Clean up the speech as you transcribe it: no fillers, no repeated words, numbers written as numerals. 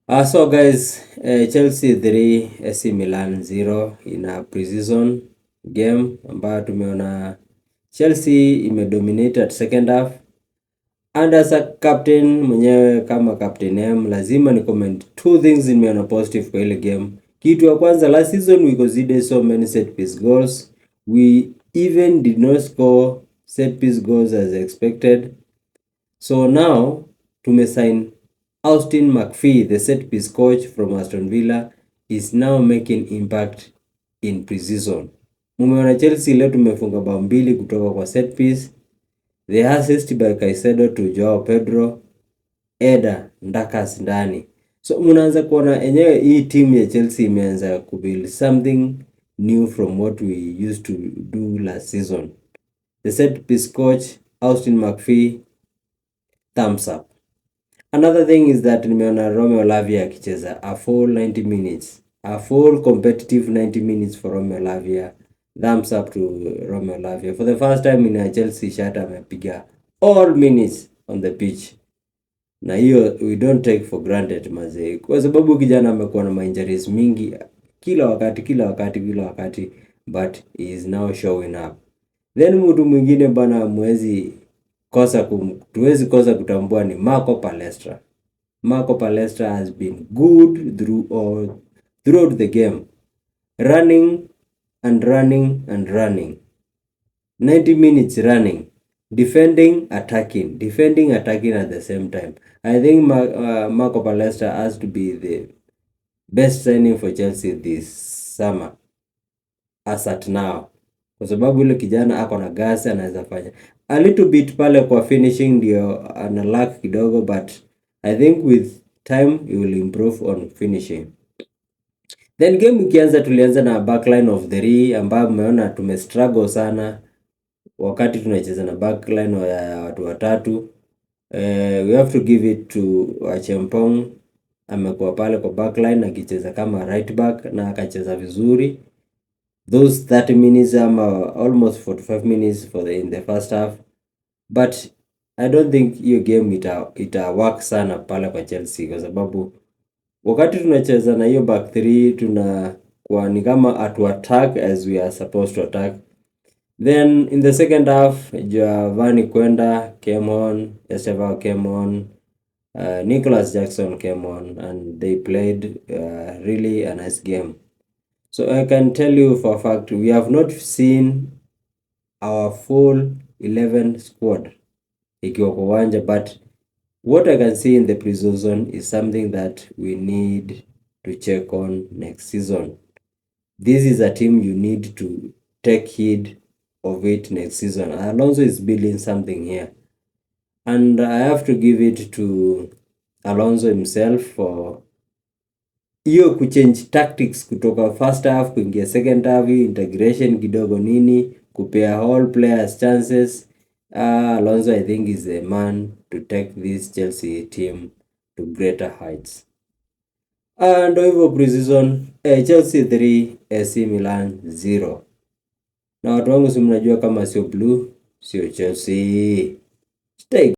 So guys, Chelsea 3 AC Milan 0 in a pre-season game ambayo tumeona Chelsea imedominate at second half. And as a captain mwenyewe kama Captain M, lazima ni comment two things nimeona positive kwa ile game. Kitu ya kwanza, last season we conceded so many set piece goals. We even did not score set piece goals as expected. So now tumesign Austin McPhee, the set piece coach from Aston Villa, is now making impact in pre-season. Mumeona Chelsea leo tumefunga bao 2 kutoka kwa set piece. The assist by Caicedo to Joao Pedro, Eder Ndakas ndani. So mnaanza kuona enyewe hii team ya Chelsea imeanza kubuild something new from what we used to do last season. The set piece coach Austin McPhee, thumbs up. Another thing is that nimeona Romeo Lavia akicheza a full 90 minutes. A full competitive 90 minutes for Romeo Lavia. Thumbs up to Romeo Lavia. For the first time in a Chelsea shirt amepiga all minutes on the pitch. Na hiyo we don't take for granted mazee. Kwa sababu kijana amekuwa na injuries mingi kila wakati but he is now showing up. Then mtu mwingine bana tuwezi kosa kutambua ni Marco Palestra. Marco Palestra has been good throughout the game. Running. 90 minutes running. Defending, attacking at the same time. I think Marco Palestra has to be the best signing for Chelsea this summer as at now. Kwa sababu ile kijana ako na gas, anaweza fanya a little bit pale kwa finishing, ndio ana lack kidogo, but I think with time he will improve on finishing. Then game ikianza, tulianza na backline of 3 ambayo umeona tumestruggle sana wakati tunacheza na backline ya watu watatu. We have to give it to Achempong, amekuwa pale kwa backline akicheza kama right back na akacheza vizuri those 30 minutes ama almost 45 minutes in the first half, but I don't think hiyo game ita work sana pale kwa Chelsea, kwa sababu wakati tunacheza na hiyo back 3 tunakuwa ni kama at attack as we are supposed to attack. Then in the second half, Giovanni Quenda came on, Estevao came on, Nicholas Jackson came on, and they played really a nice game. So I can tell you for a fact, we have not seen our full 11 squad ikiwa kwa uwanja, but what I can see in the pre-season is something that we need to check on next season. This is a team you need to take heed of it next season. Alonso is building something here, and I have to give it to Alonso himself for hiyo kuchange tactics kutoka first half kuingia second half, integration kidogo nini, kupea all players chances. Alonso I think is the man to take this Chelsea team to greater heights. Ndio hivyo pre-season, Chelsea 3 AC Milan 0. Na watu wangu si mnajua kama sio blue sio Chelsea. Stay